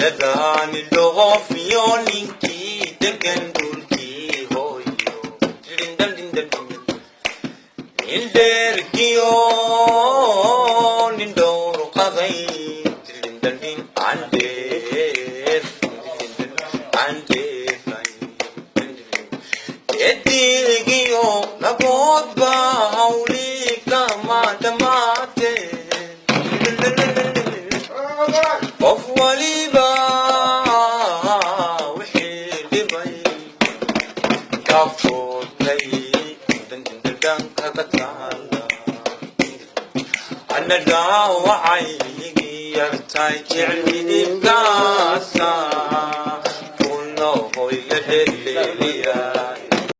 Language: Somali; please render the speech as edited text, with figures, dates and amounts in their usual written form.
Yadani logo fiyoninki degen dulki hoyo dindal dindal ilder kiyo nindoro qazay dindal din ande edigiyo nagodba hauli kama tamate of waliba wixii dhibay ka foodnay dandan kaga taala ana dhaawacay yartay jeclidibkaasa